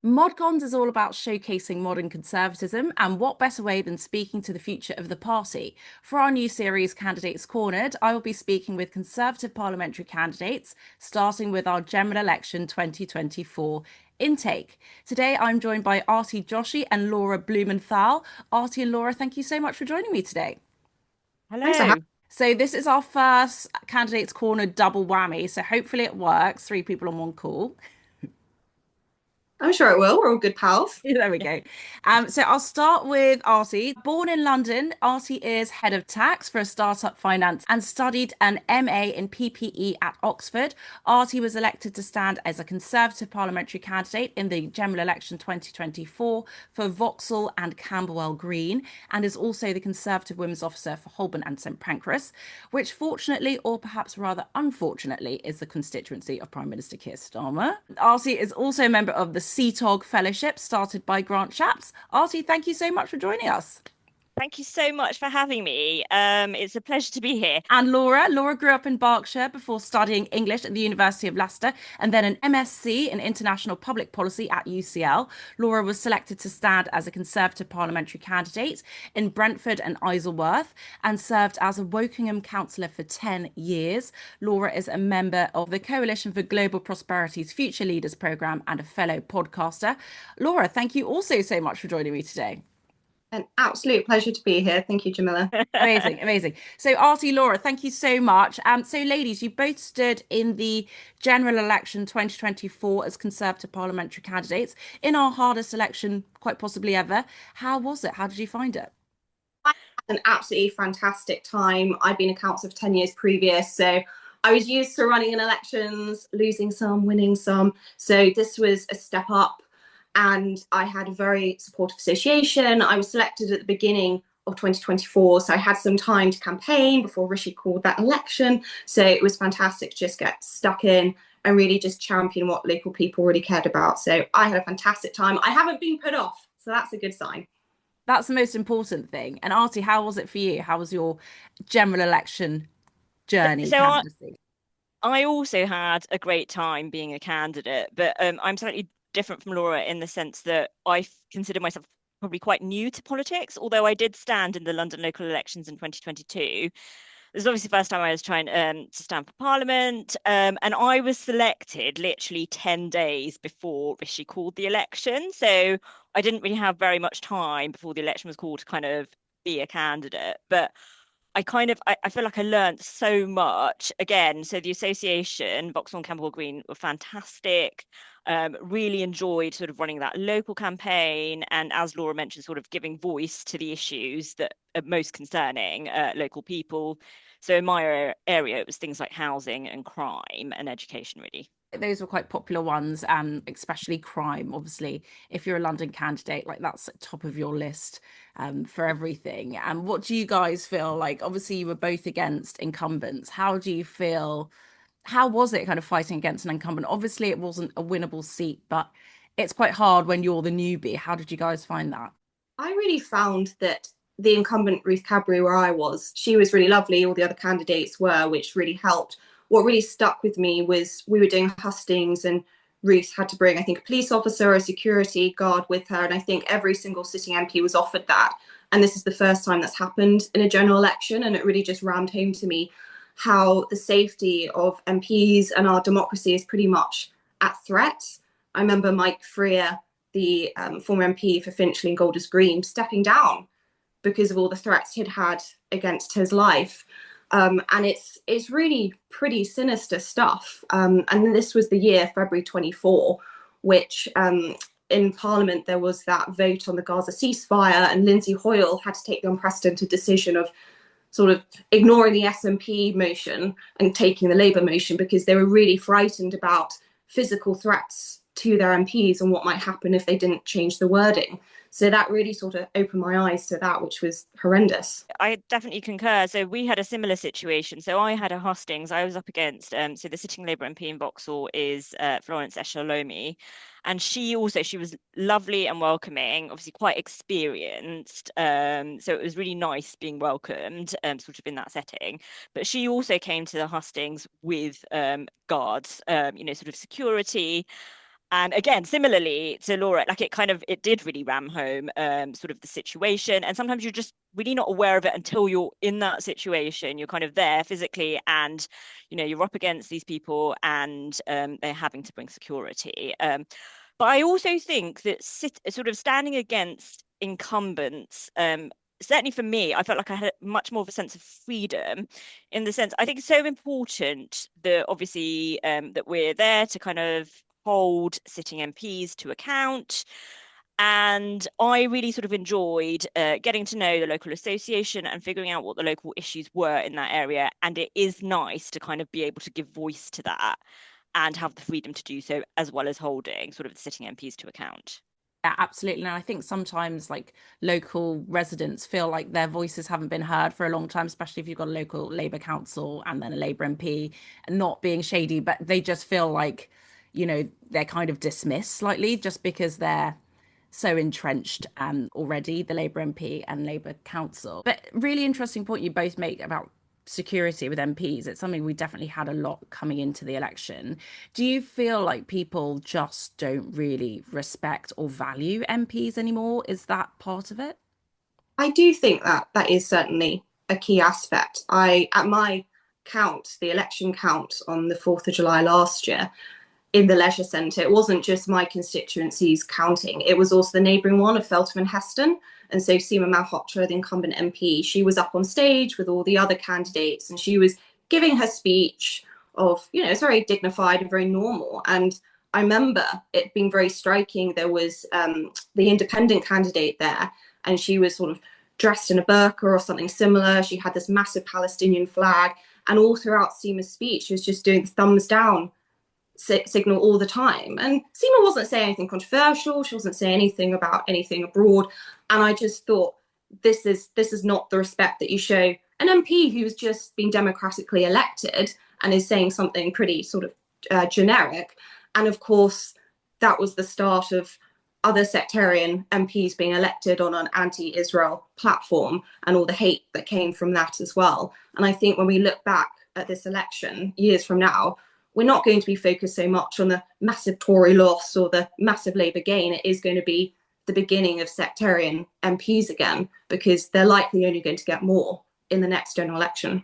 ModCons is all about showcasing modern conservatism, and what better way than speaking to the future of the party? For our new series, Candidates Cornered, I will be speaking with Conservative parliamentary candidates, starting with our general election 2024 intake. Today, I'm joined by Aarti Joshi and Laura Blumenthal. Aarti and Laura, thank you so much for joining me today. Thanks for Hello. So, this is our first Candidates Cornered double whammy, so hopefully it works. Three people on one call. I'm sure it will. We're all good pals. There we go. So I'll start with Artie. Born in London, Artie is head of tax for a startup finance and studied an MA in PPE at Oxford. Artie was elected to stand as a Conservative parliamentary candidate in the general election 2024 for Vauxhall and Camberwell Green, and is also the Conservative Women's Officer for Holborn and St Pancras, which fortunately, or perhaps rather unfortunately, is the constituency of Prime Minister Keir Starmer. Artie is also a member of the CTOG Fellowship started by Grant Shapps. Artie, thank you so much for joining us. Thank you so much for having me. It's a pleasure to be here. And Laura grew up in Berkshire before studying English at the University of Leicester and then an MSc in International Public Policy at UCL. Laura was selected to stand as a Conservative parliamentary candidate in Brentford and Isleworth and served as a Wokingham councillor for 10 years. Laura is a member of the Coalition for Global Prosperity's Future Leaders programme and a fellow podcaster. Laura, thank you also so much for joining me today. An absolute pleasure to be here. Thank you, Jamila. Amazing, amazing. So, Artie, Laura, thank you so much. So, ladies, you both stood in the general election 2024 as Conservative parliamentary candidates in our hardest election, quite possibly ever. How was it? How did you find it? I had an absolutely fantastic time. I'd been a councillor for 10 years previous, so I was used to running in elections, losing some, winning some. So this was a step up, and I had a very supportive association. I was selected at the beginning of 2024, so I had some time to campaign before Rishi called that election. So it was fantastic to just get stuck in and really just champion what local people really cared about. So I had a fantastic time. I haven't been put off, so that's a good sign. That's the most important thing. And, Artie, how was it for you? How was your general election journey, So I, candidacy? I also had a great time being a candidate, but I'm slightly different from Laura in the sense that consider myself probably quite new to politics, although I did stand in the London local elections in 2022. This is obviously the first time I was trying to stand for Parliament, and I was selected literally 10 days before Rishi called the election. So I didn't really have very much time before the election was called to kind of be a candidate. But I feel like I learned so much again. So the association, Vauxhall and Camberwell Green, were fantastic. Really enjoyed sort of running that local campaign, and as Laura mentioned, sort of giving voice to the issues that are most concerning local people. So in my area, it was things like housing and crime and education, really. Those were quite popular ones, especially crime. Obviously, if you're a London candidate, like that's at top of your list for everything. And what do you guys feel like? Obviously, you were both against incumbents. How do you feel? How was it kind of fighting against an incumbent? Obviously, it wasn't a winnable seat, but it's quite hard when you're the newbie. How did you guys find that? I really found that the incumbent Ruth Cadbury, where I was, she was really lovely. All the other candidates were, which really helped. What really stuck with me was we were doing hustings, and Ruth had to bring, I think, a police officer or a security guard with her. And I think every single sitting MP was offered that. And this is the first time that's happened in a general election. And it really just rammed home to me how the safety of MPs and our democracy is pretty much at threat. I remember Mike Freer, the former MP for Finchley and Golders Green, stepping down because of all the threats he'd had against his life. And it's really pretty sinister stuff. And this was the year, February 24, which in Parliament there was that vote on the Gaza ceasefire, and Lindsay Hoyle had to take the unprecedented decision of sort of ignoring the SNP motion and taking the Labour motion because they were really frightened about physical threats to their MPs and what might happen if they didn't change the wording. So that really sort of opened my eyes to that, which was horrendous. I definitely concur. So we had a similar situation. So I had a hustings. I was up against so the sitting Labour MP in Vauxhall is Florence Eshalomi, and she was lovely and welcoming, obviously quite experienced. So it was really nice being welcomed, sort of in that setting. But she also came to the hustings with guards, sort of security. And again, similarly to Laura, like it did really ram home sort of the situation. And sometimes you're just really not aware of it until you're in that situation. You're kind of there physically, and you're up against these people, and they're having to bring security. But I also think that sort of standing against incumbents, certainly for me, I felt like I had much more of a sense of freedom, in the sense I think it's so important that obviously that we're there to kind of hold sitting MPs to account. And I really sort of enjoyed getting to know the local association and figuring out what the local issues were in that area. And it is nice to kind of be able to give voice to that and have the freedom to do so, as well as holding sort of the sitting MPs to account. Yeah, absolutely. And I think sometimes like local residents feel like their voices haven't been heard for a long time, especially if you've got a local Labour council and then a Labour MP, and not being shady, but they just feel like, they're kind of dismissed slightly just because they're so entrenched already, the Labour MP and Labour council. But really interesting point you both make about security with MPs. It's something we definitely had a lot coming into the election. Do you feel like people just don't really respect or value MPs anymore? Is that part of it? I do think that is certainly a key aspect. At my count, the election count on the 4th of July last year, in the leisure centre, it wasn't just my constituencies counting, it was also the neighbouring one of Feltham and Heston. And so Seema Malhotra, the incumbent MP, she was up on stage with all the other candidates and she was giving her speech of, it's very dignified and very normal. And I remember it being very striking. There was the independent candidate there, and she was sort of dressed in a burqa or something similar. She had this massive Palestinian flag, and all throughout Seema's speech, she was just doing the thumbs down signal all the time. And Seema wasn't saying anything controversial. She wasn't saying anything about anything abroad. And I just thought, this is not the respect that you show an MP who's just been democratically elected and is saying something pretty sort of generic. And of course, that was the start of other sectarian MPs being elected on an anti-Israel platform and all the hate that came from that as well. And I think when we look back at this election years from now, we're not going to be focused so much on the massive Tory loss or the massive Labour gain. It is going to be the beginning of sectarian MPs again, because they're likely only going to get more in the next general election.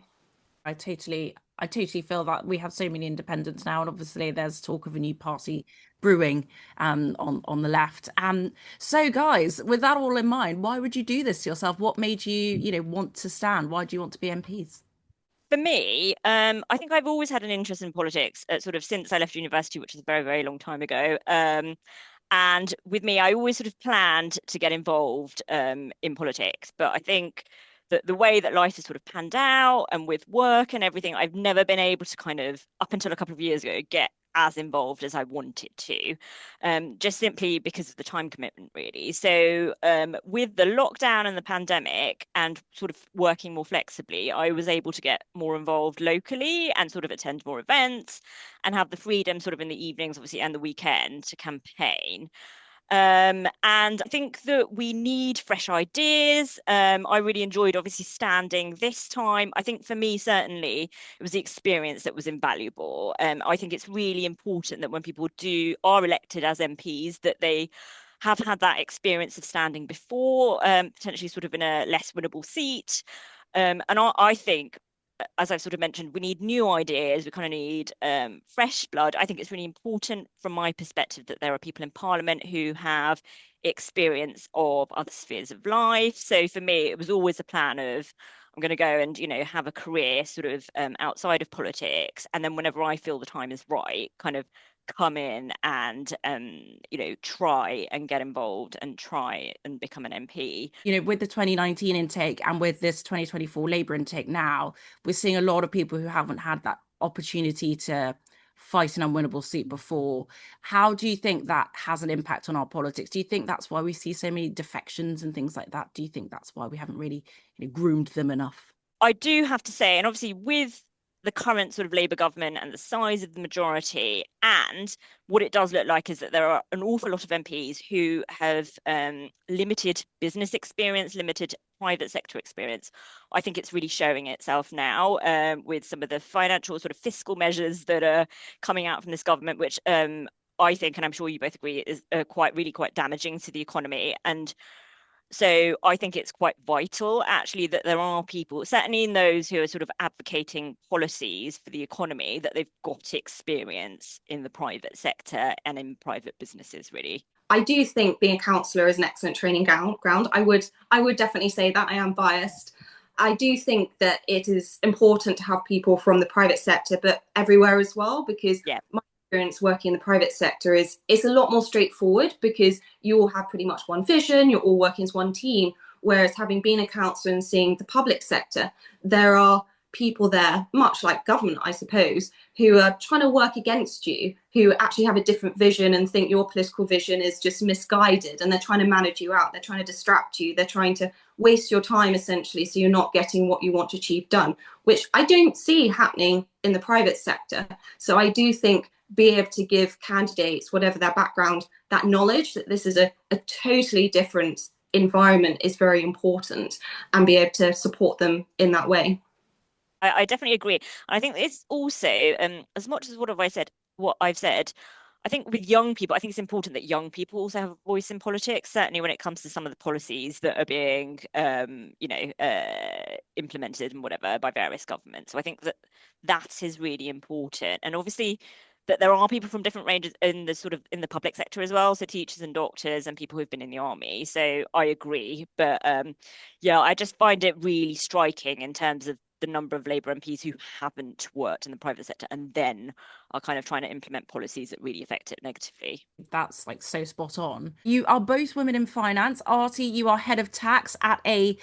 I totally feel that we have so many independents now, and obviously there's talk of a new party brewing on the left. So guys, with that all in mind, why would you do this to yourself? What made you, want to stand? Why do you want to be MPs? For me, I think I've always had an interest in politics, sort of since I left university, which is a very, very long time ago. And with me, I always sort of planned to get involved in politics. But I think that the way that life has sort of panned out and with work and everything, I've never been able to kind of, up until a couple of years ago, get as involved as I wanted to, just simply because of the time commitment, really. So with the lockdown and the pandemic and sort of working more flexibly, I was able to get more involved locally and sort of attend more events and have the freedom sort of in the evenings, obviously, and the weekend to campaign. And I think that we need fresh ideas. I really enjoyed obviously standing this time. I think for me, certainly, it was the experience that was invaluable. I think it's really important that when people are elected as MPs, that they have had that experience of standing before, potentially sort of in a less winnable seat. And I think, as I've sort of mentioned, we need new ideas. We kind of need fresh blood. I think it's really important from my perspective that there are people in Parliament who have experience of other spheres of life. So for me, it was always a plan of, I'm going to go and, have a career sort of outside of politics. And then whenever I feel the time is right, kind of come in and try and get involved and try and become an MP. With the 2019 intake and with this 2024 Labour intake now, we're seeing a lot of people who haven't had that opportunity to fight an unwinnable seat before. How do you think that has an impact on our politics? Do you think that's why we see so many defections and things like that? Do you think that's why we haven't really groomed them enough? I do have to say, and obviously with the current sort of Labour government and the size of the majority, and what it does look like is that there are an awful lot of MPs who have limited business experience, limited private sector experience. I think it's really showing itself now with some of the financial sort of fiscal measures that are coming out from this government, which I think, and I'm sure you both agree, is really quite damaging to the economy. And so I think it's quite vital, actually, that there are people, certainly in those who are sort of advocating policies for the economy, that they've got experience in the private sector and in private businesses, really. I do think being a counsellor is an excellent training ground. I would definitely say that. I am biased. I do think that it is important to have people from the private sector, but everywhere as well, because my experience working in the private sector is it's a lot more straightforward because you all have pretty much one vision, you're all working as one team. Whereas having been a counsellor and seeing the public sector, there are people there, much like government, I suppose, who are trying to work against you, who actually have a different vision and think your political vision is just misguided, and they're trying to manage you out, they're trying to distract you, they're trying to waste your time essentially, so you're not getting what you want to achieve done, which I don't see happening in the private sector. So I do think being able to give candidates, whatever their background, that knowledge that this is a totally different environment is very important, and be able to support them in that way. I definitely agree. I think it's also, as much as what I've said, I think with young people, I think it's important that young people also have a voice in politics, certainly when it comes to some of the policies that are being, implemented and whatever by various governments. So I think that is really important. And obviously that there are people from different ranges in the public sector as well. So teachers and doctors and people who've been in the army. So I agree. But yeah, I just find it really striking in terms of the number of Labour MPs who haven't worked in the private sector and then are kind of trying to implement policies that really affect it negatively. That's like so spot on. You are both women in finance. Aarti, you are head of tax at a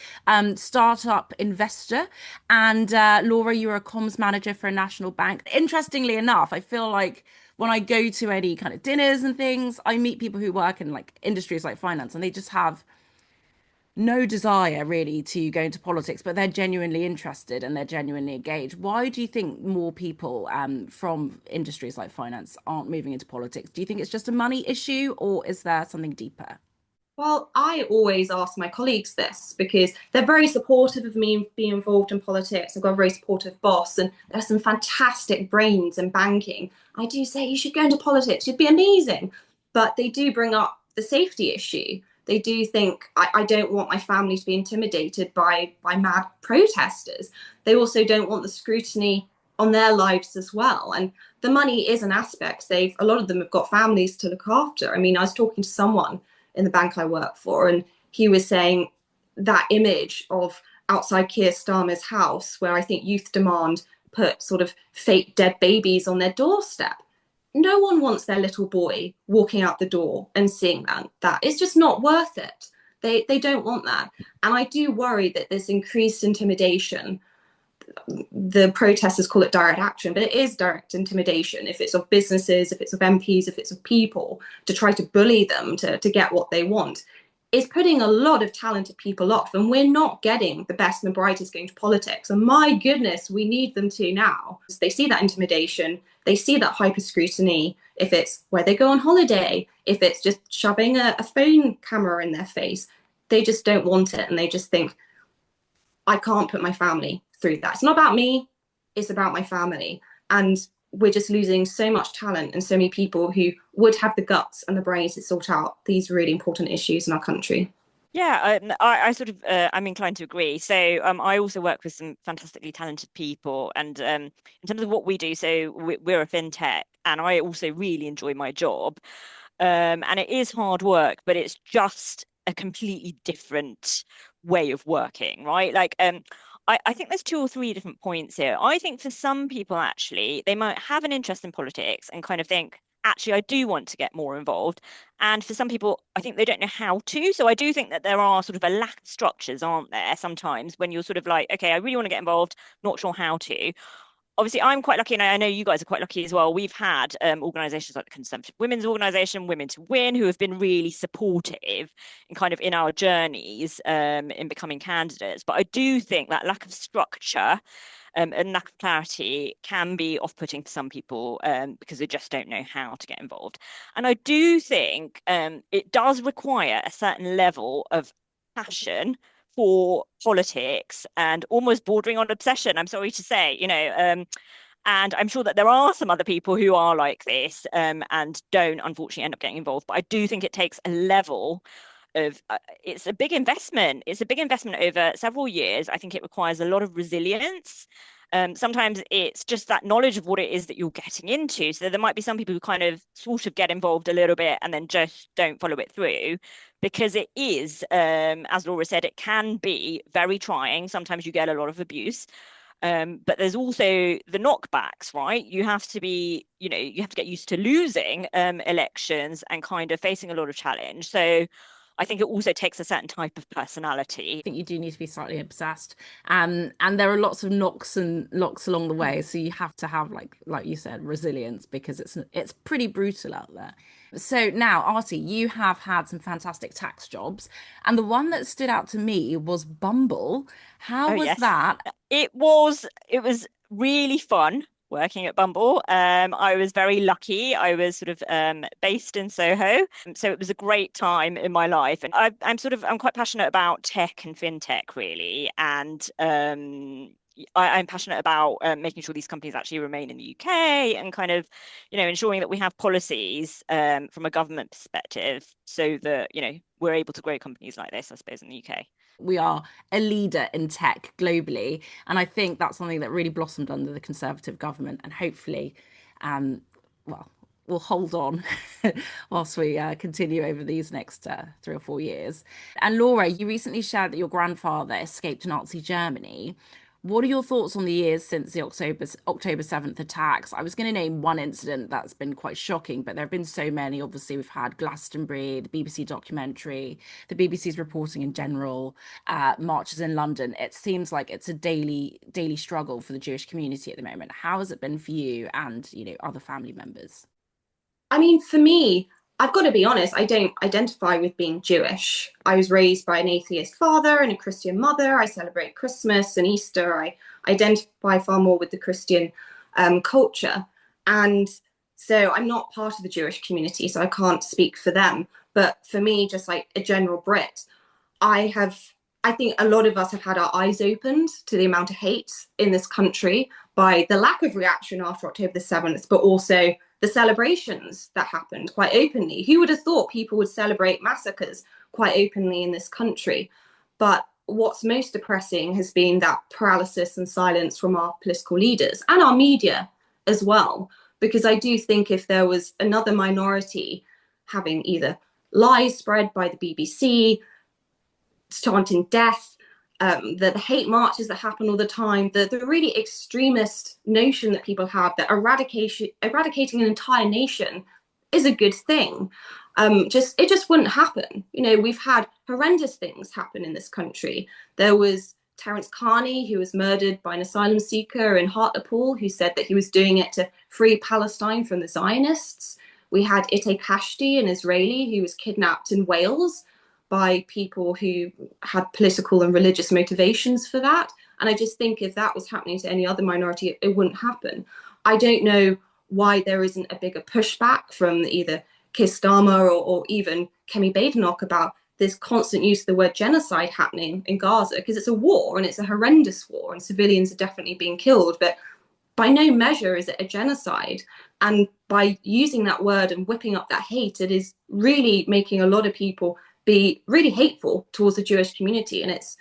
startup investor, and Laura, you're a comms manager for a national bank. Interestingly enough, I feel like when I go to any kind of dinners and things, I meet people who work in like industries like finance, and they just have no desire really to go into politics, but they're genuinely interested and they're genuinely engaged. Why do you think more people from industries like finance aren't moving into politics? Do you think it's just a money issue, or is there something deeper? Well, I always ask my colleagues this because they're very supportive of me being involved in politics. I've got a very supportive boss, and there's some fantastic brains in banking. I do say you should go into politics, you'd be amazing. But they do bring up the safety issue. They do think I don't want my family to be intimidated by mad protesters. They also don't want the scrutiny on their lives as well. And the money is an aspect. A lot of them have got families to look after. I mean, I was talking to someone in the bank I work for, and he was saying that image of outside Keir Starmer's house, where I think Youth Demand put sort of fake dead babies on their doorstep. No one wants their little boy walking out the door and seeing that. It's just not worth it. They don't want that. And I do worry that this increased intimidation, the protesters call it direct action, but it is direct intimidation. If it's of businesses, if it's of MPs, if it's of people, to try to bully them to get what they want, is putting a lot of talented people off. And we're not getting the best and the brightest going to politics. And my goodness, we need them to now. They see that intimidation, they see that hyper scrutiny, if it's where they go on holiday, if it's just shoving a phone camera in their face, they just don't want it. And they just think, I can't put my family through that. It's not about me, it's about my family. And we're just losing so much talent and so many people who would have the guts and the brains to sort out these really important issues in our country. Yeah, I'm inclined to agree. So I also work with some fantastically talented people, and in terms of what we do, so we're a fintech, and I also really enjoy my job, and it is hard work, but it's just a completely different way of working, right? Like I think there's two or three different points here. I think for some people, actually, they might have an interest in politics and kind of think, actually, I do want to get more involved. And for some people, I think they don't know how to. So I do think that there are sort of a lack of structures, aren't there, sometimes when you're sort of like, okay, I really want to get involved, not sure how to. Obviously, I'm quite lucky, and I know you guys are quite lucky as well. We've had organisations like the Conservative Women's Organisation, Women to Win, who have been really supportive in kind of in our journeys in becoming candidates. But I do think that lack of structure and lack of clarity can be off-putting to some people because they just don't know how to get involved. And I do think it does require a certain level of passion for politics and almost bordering on obsession, I'm sorry to say, And I'm sure that there are some other people who are like this and don't unfortunately end up getting involved. But I do think it takes a level of it's a big investment. It's a big investment over several years. I think it requires a lot of resilience. Sometimes it's just that knowledge of what it is that you're getting into. So there might be some people who kind of sort of get involved a little bit and then just don't follow it through, because it is, as Laura said, it can be very trying. Sometimes you get a lot of abuse. But there's also the knockbacks, right? You have to be, you have to get used to losing elections and kind of facing a lot of challenge. So I think it also takes a certain type of personality. I think you do need to be slightly obsessed. And there are lots of knocks and locks along the way. So you have to have, like you said, resilience, because it's pretty brutal out there. So now, Aarti, you have had some fantastic tax jobs. And the one that stood out to me was Bumble. How Oh, was yes. that? It was really fun working at Bumble. I was very lucky. I was sort of based in Soho, so it was a great time in my life. And I'm quite passionate about tech and fintech, really, and I'm passionate about making sure these companies actually remain in the UK and kind of, ensuring that we have policies from a government perspective so that, we're able to grow companies like this, I suppose, in the UK. We are a leader in tech globally. And I think that's something that really blossomed under the Conservative government. And hopefully, well, we'll hold on whilst we continue over these next 3 or 4 years. And Laura, you recently shared that your grandfather escaped Nazi Germany. What are your thoughts on the years since the October 7th attacks? I was going to name one incident that's been quite shocking, but there have been so many. Obviously, we've had Glastonbury, the BBC documentary, the BBC's reporting in general, marches in London. It seems like it's a daily struggle for the Jewish community at the moment. How has it been for you and, other family members? I mean, for me, I've got to be honest, I don't identify with being Jewish. I was raised by an atheist father and a Christian mother. I celebrate Christmas and Easter. I identify far more with the Christian culture. And so I'm not part of the Jewish community, so I can't speak for them. But for me, just like a general Brit, I think a lot of us have had our eyes opened to the amount of hate in this country by the lack of reaction after October the 7th, but also the celebrations that happened quite openly. Who would have thought people would celebrate massacres quite openly in this country? But what's most depressing has been that paralysis and silence from our political leaders and our media as well. Because I do think if there was another minority having either lies spread by the BBC, chanting death, the hate marches that happen all the time, the really extremist notion that people have that eradicating an entire nation is a good thing. It just wouldn't happen. We've had horrendous things happen in this country. There was Terence Carney, who was murdered by an asylum seeker in Hartlepool, who said that he was doing it to free Palestine from the Zionists. We had Ite Kashti, an Israeli, who was kidnapped in Wales by people who had political and religious motivations for that. And I just think if that was happening to any other minority, it wouldn't happen. I don't know why there isn't a bigger pushback from either Keir Starmer or even Kemi Badenoch about this constant use of the word genocide happening in Gaza, because it's a war and it's a horrendous war and civilians are definitely being killed. But by no measure is it a genocide. And by using that word and whipping up that hate, it is really making a lot of people be really hateful towards the Jewish community. And it's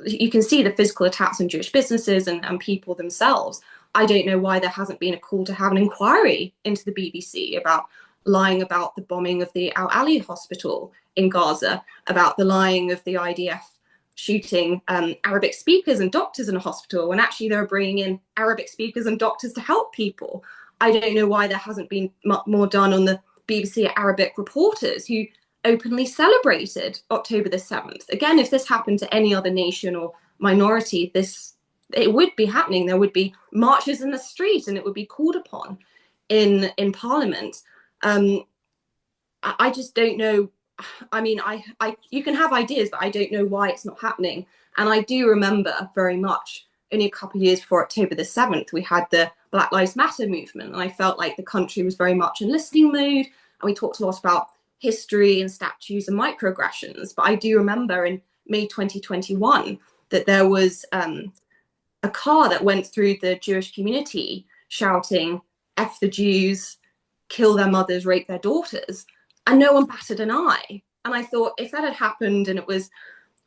you can see the physical attacks on Jewish businesses and people themselves. I don't know why there hasn't been a call to have an inquiry into the BBC about lying about the bombing of the Al Ali hospital in Gaza, about the lying of the IDF shooting Arabic speakers and doctors in a hospital, when actually they're bringing in Arabic speakers and doctors to help people. I don't know why there hasn't been more done on the BBC Arabic reporters who openly celebrated October the 7th. Again, if this happened to any other nation or minority, it would be happening. There would be marches in the street and it would be called upon in Parliament. I just don't know. I mean, you can have ideas, but I don't know why it's not happening. And I do remember very much only a couple of years before October the 7th, we had the Black Lives Matter movement. And I felt like the country was very much in listening mode. And we talked a lot about history and statues and microaggressions. But I do remember in May 2021 that there was a car that went through the Jewish community shouting, F the Jews, kill their mothers, rape their daughters, and no one batted an eye. And I thought, if that had happened and it was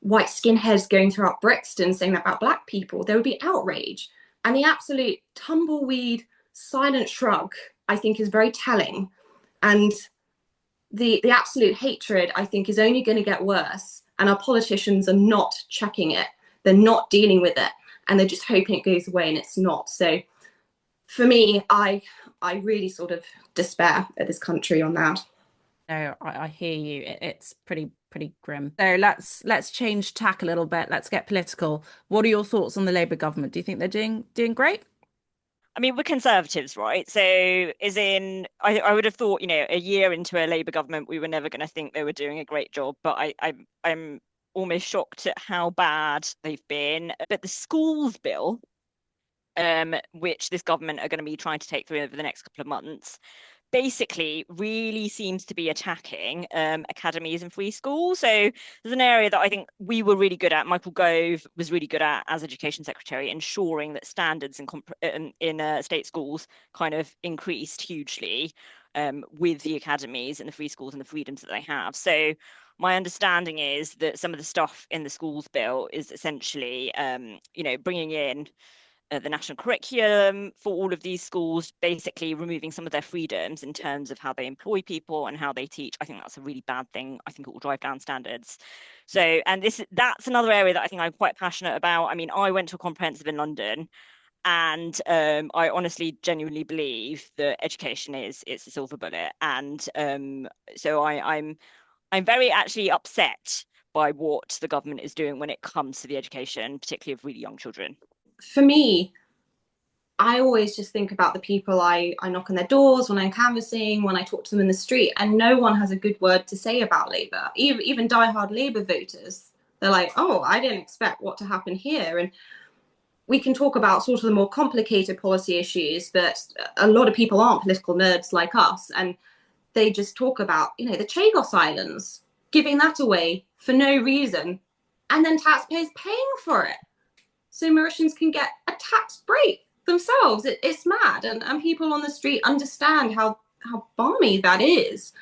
white skinheads going throughout Brixton saying that about black people, there would be outrage. And the absolute tumbleweed silent shrug, I think, is very telling. And the absolute hatred, I think, is only going to get worse. And our politicians are not checking it. They're not dealing with it. And they're just hoping it goes away, and it's not. So for me, I really sort of despair at this country on that. No, I hear you. It's pretty grim. So let's change tack a little bit. Let's get political. What are your thoughts on the Labour government? Do you think they're doing great? I mean, we're Conservatives, right? So, as in, I would have thought, a year into a Labour government, we were never going to think they were doing a great job. But I'm almost shocked at how bad they've been. But the schools bill, which this government are going to be trying to take through over the next couple of months, basically really seems to be attacking academies and free schools. So there's an area that I think we were really good at. Michael Gove was really good at as Education Secretary, ensuring that standards in state schools kind of increased hugely with the academies and the free schools and the freedoms that they have. So my understanding is that some of the stuff in the schools bill is essentially, bringing in the national curriculum for all of these schools, basically removing some of their freedoms in terms of how they employ people and how they teach. I think that's a really bad thing. I think it will drive down standards. So, and that's another area that I think I'm quite passionate about. I mean, I went to a comprehensive in London, and I honestly, genuinely believe that education it's a silver bullet. And so I'm very actually upset by what the government is doing when it comes to the education, particularly of really young children. For me, I always just think about the people I knock on their doors when I'm canvassing, when I talk to them in the street, and no one has a good word to say about Labour. Even diehard Labour voters, they're like, oh, I didn't expect what to happen here. And we can talk about sort of the more complicated policy issues, but a lot of people aren't political nerds like us, and they just talk about, the Chagos Islands, giving that away for no reason, and then taxpayers paying for it. So Mauritians can get a tax break themselves. It's mad. And people on the street understand how balmy that is.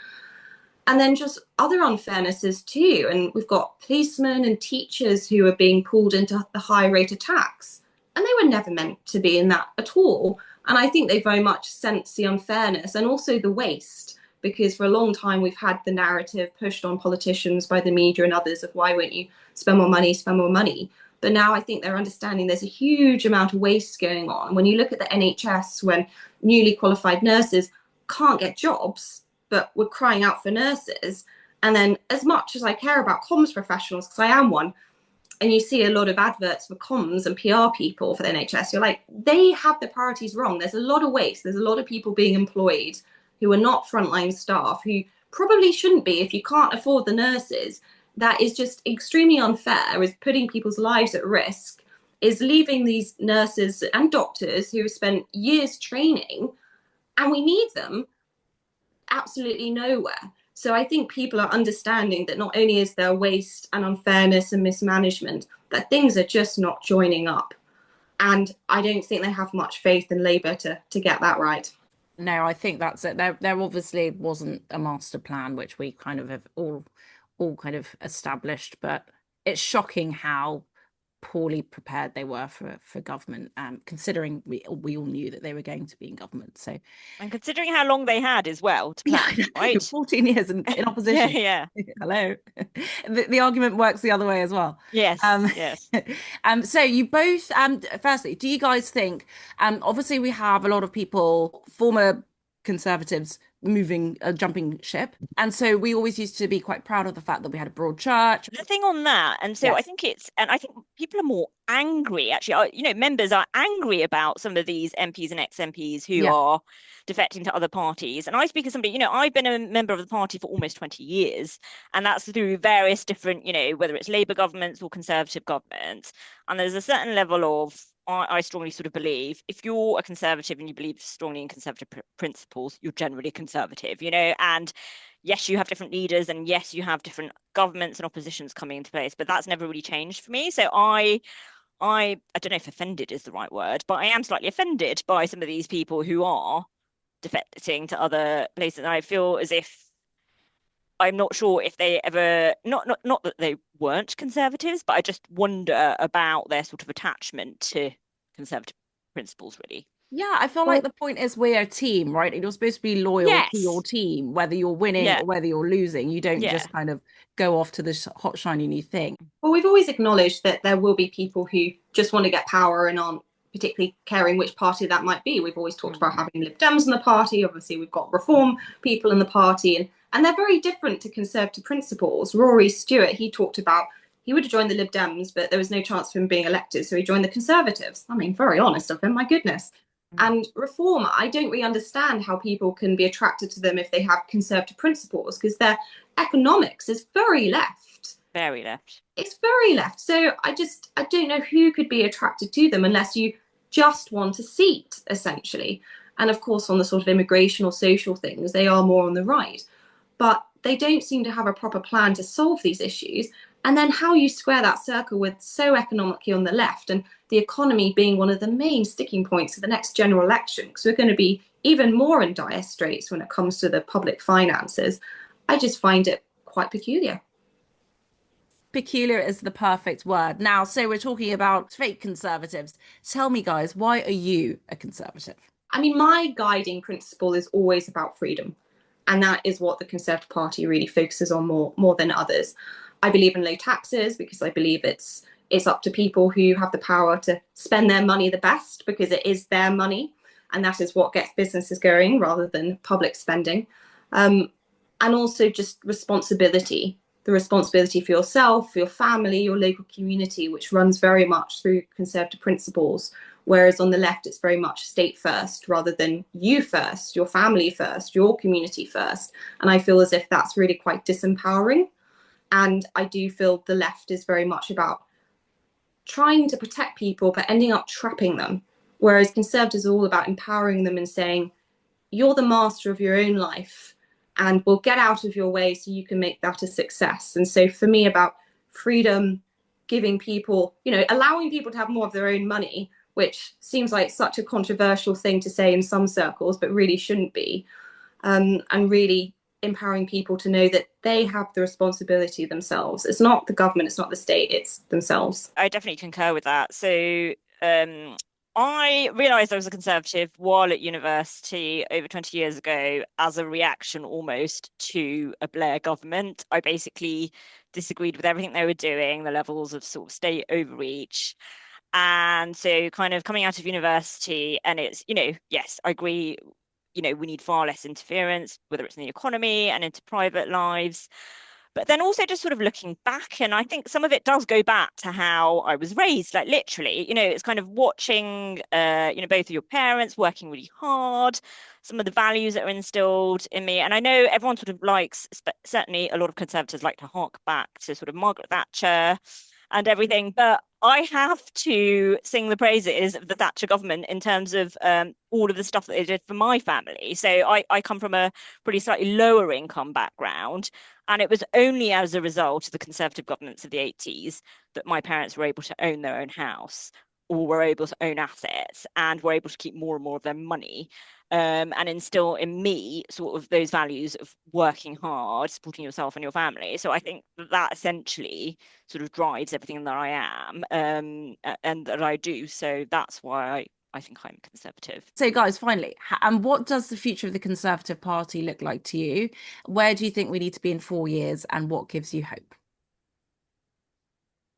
And then just other unfairnesses too. And we've got policemen and teachers who are being pulled into the high rate of tax. And they were never meant to be in that at all. And I think they very much sense the unfairness and also the waste, because for a long time we've had the narrative pushed on politicians by the media and others of why won't you spend more money. But now I think they're understanding there's a huge amount of waste going on. When you look at the NHS, when newly qualified nurses can't get jobs, but we're crying out for nurses. And then as much as I care about comms professionals, because I am one, and you see a lot of adverts for comms and PR people for the NHS, you're like, they have the priorities wrong. There's a lot of waste. There's a lot of people being employed who are not frontline staff, who probably shouldn't be if you can't afford the nurses. That is just extremely unfair, is putting people's lives at risk, is leaving these nurses and doctors who have spent years training, and we need them, absolutely nowhere. So I think people are understanding that not only is there waste and unfairness and mismanagement, that things are just not joining up. And I don't think they have much faith in Labour to get that right. No, I think that's it. There obviously wasn't a master plan, which we kind of have all kind of established, but it's shocking how poorly prepared they were for government, considering we all knew that they were going to be in government. So, and considering how long they had as well to plan, right? 14 years in opposition. yeah. Hello. The argument works the other way as well. Yes. Yes. So you both, firstly, do you guys think, obviously we have a lot of people, former Conservatives, jumping ship, and so we always used to be quite proud of the fact that we had a broad church. The thing on that, and so Yes. I think people are more angry actually, members are angry about some of these MPs and ex-MPs who are defecting to other parties. And I speak as somebody, I've been a member of the party for almost 20 years, and that's through various different, whether it's Labour governments or Conservative governments. And there's a certain level of, I strongly sort of believe, if you're a Conservative and you believe strongly in Conservative principles, you're generally Conservative, and yes, you have different leaders, and yes, you have different governments and oppositions coming into place, but that's never really changed for me. So I I don't know if offended is the right word, but I am slightly offended by some of these people who are defecting to other places. And I feel as if I'm not sure if they ever, not that they weren't Conservatives, but I just wonder about their sort of attachment to Conservative principles, really. Yeah, I feel Well, like the point is we're a team, right? And you're supposed to be loyal to your Yes. team, whether you're winning Yeah. or whether you're losing. You don't Yeah. just kind of go off to the hot, shiny new thing. Well, we've always acknowledged that there will be people who just want to get power and aren't particularly caring which party that might be. We've always talked about having Lib Dems in the party. Obviously, we've got Reform people in the party, and they're very different to Conservative principles. Rory Stewart, he talked about he would have joined the Lib Dems, but there was no chance of him being elected, so he joined the Conservatives. I mean, very honest of him, my goodness. And Reform, I don't really understand how people can be attracted to them if they have Conservative principles, because their economics is very left. Very left. It's very left. So I don't know who could be attracted to them unless you just want a seat, essentially. And of course, on the sort of immigration or social things, they are more on the right. But they don't seem to have a proper plan to solve these issues. And then how you square that circle with so economically on the left and the economy being one of the main sticking points of the next general election, because we're going to be even more in dire straits when it comes to the public finances. I just find it quite peculiar. Peculiar is the perfect word. Now, so we're talking about fake conservatives. Tell me, guys, why are you a conservative? I mean, my guiding principle is always about freedom. And that is what the Conservative Party really focuses on more than others. I believe in low taxes because I believe it's up to people who have the power to spend their money the best because it is their money. And that is what gets businesses going rather than public spending. And also just responsibility, the responsibility for yourself, for your family, your local community, which runs very much through Conservative principles. Whereas on the left, it's very much state first rather than you first, your family first, your community first. And I feel as if that's really quite disempowering. And I do feel the left is very much about trying to protect people, but ending up trapping them. Whereas Conservatives are all about empowering them and saying, you're the master of your own life and we'll get out of your way so you can make that a success. And so for me, about freedom, giving people, allowing people to have more of their own money, which seems like such a controversial thing to say in some circles, but really shouldn't be. And really empowering people to know that they have the responsibility themselves. It's not the government, it's not the state, it's themselves. I definitely concur with that. So I realised I was a Conservative while at university over 20 years ago as a reaction almost to a Blair government. I basically disagreed with everything they were doing, the levels of sort of state overreach. And so kind of coming out of university, and it's, yes, I agree, we need far less interference, whether it's in the economy and into private lives. But then also just sort of looking back, and I think some of it does go back to how I was raised, like literally, it's kind of watching, both of your parents working really hard, some of the values that are instilled in me. And I know everyone sort of likes, certainly a lot of Conservatives like to hark back to sort of Margaret Thatcher and everything. But I have to sing the praises of the Thatcher government in terms of all of the stuff that they did for my family. So I come from a pretty slightly lower income background. And it was only as a result of the Conservative governments of the 80s that my parents were able to own their own house or were able to own assets and were able to keep more and more of their money and instill in me sort of those values of working hard, supporting yourself and your family. So I think that essentially sort of drives everything that I am and that I do. So that's why I think I'm Conservative. So, guys, finally, and what does the future of the Conservative Party look like to you? Where do you think we need to be in 4 years, and what gives you hope?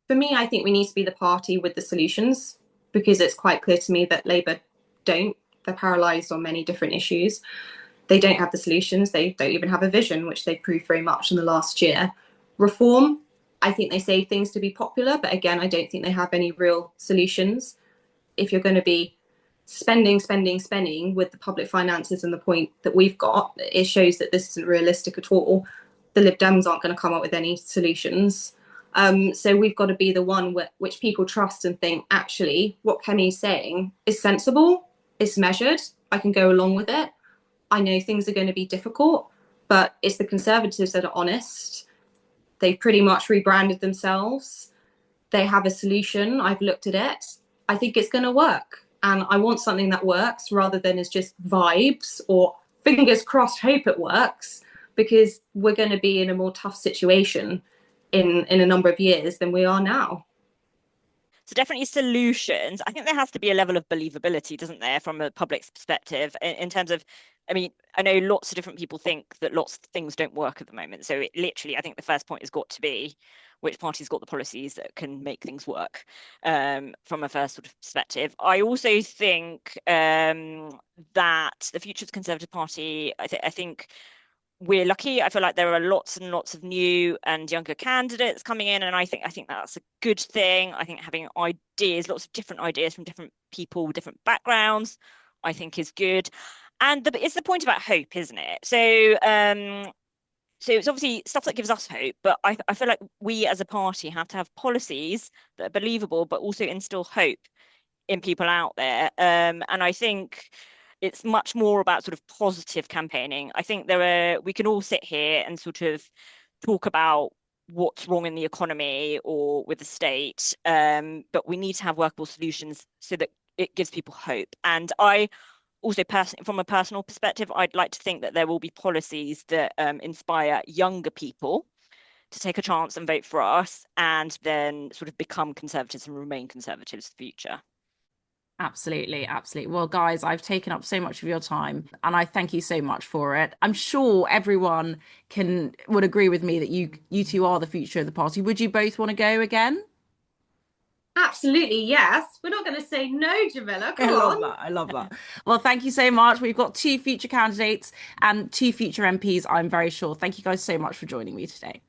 For me, I think we need to be the party with the solutions, because it's quite clear to me that Labour don't. They're paralysed on many different issues. They don't have the solutions. They don't even have a vision, which they've proved very much in the last year. Reform, I think they say things to be popular, but again, I don't think they have any real solutions. If you're going to be spending with the public finances and the point that we've got, it shows that this isn't realistic at all. The Lib Dems aren't going to come up with any solutions. So we've got to be the one which people trust and think, actually, what Kemi's saying is sensible, it's measured, I can go along with it. I know things are going to be difficult, but it's the Conservatives that are honest. They've pretty much rebranded themselves. they have a solution. I've looked at it. I think it's going to work. And I want something that works rather than as just vibes or fingers crossed, hope it works, because we're going to be in a more tough situation in a number of years than we are now. So definitely solutions. I think there has to be a level of believability, doesn't there, from a public's perspective, in terms of, I mean, I know lots of different people think that lots of things don't work at the moment. So it literally, I think the first point has got to be which party's got the policies that can make things work, from a first sort of perspective. I also think that the future of the Conservative Party, I think we're lucky. I feel like there are lots and lots of new and younger candidates coming in, and I think that's a good thing. I think having ideas, lots of different ideas from different people with different backgrounds, I think is good. And it's the point about hope, isn't it? So it's obviously stuff that gives us hope, but I feel like we as a party have to have policies that are believable, but also instill hope in people out there. And I think it's much more about sort of positive campaigning. I think we can all sit here and sort of talk about what's wrong in the economy or with the state, but we need to have workable solutions so that it gives people hope. And I also, from a personal perspective, I'd like to think that there will be policies that inspire younger people to take a chance and vote for us, and then sort of become Conservatives and remain Conservatives in the future. Absolutely, absolutely. Well, guys, I've taken up so much of your time and I thank you so much for it. I'm sure everyone would agree with me that you two are the future of the party. Would you both want to go again? Absolutely, yes. We're not going to say no, Jamila. I Come love on. that. I love that. Well, thank you so much. We've got two future candidates and two future MPs, I'm very sure. Thank you guys so much for joining me today.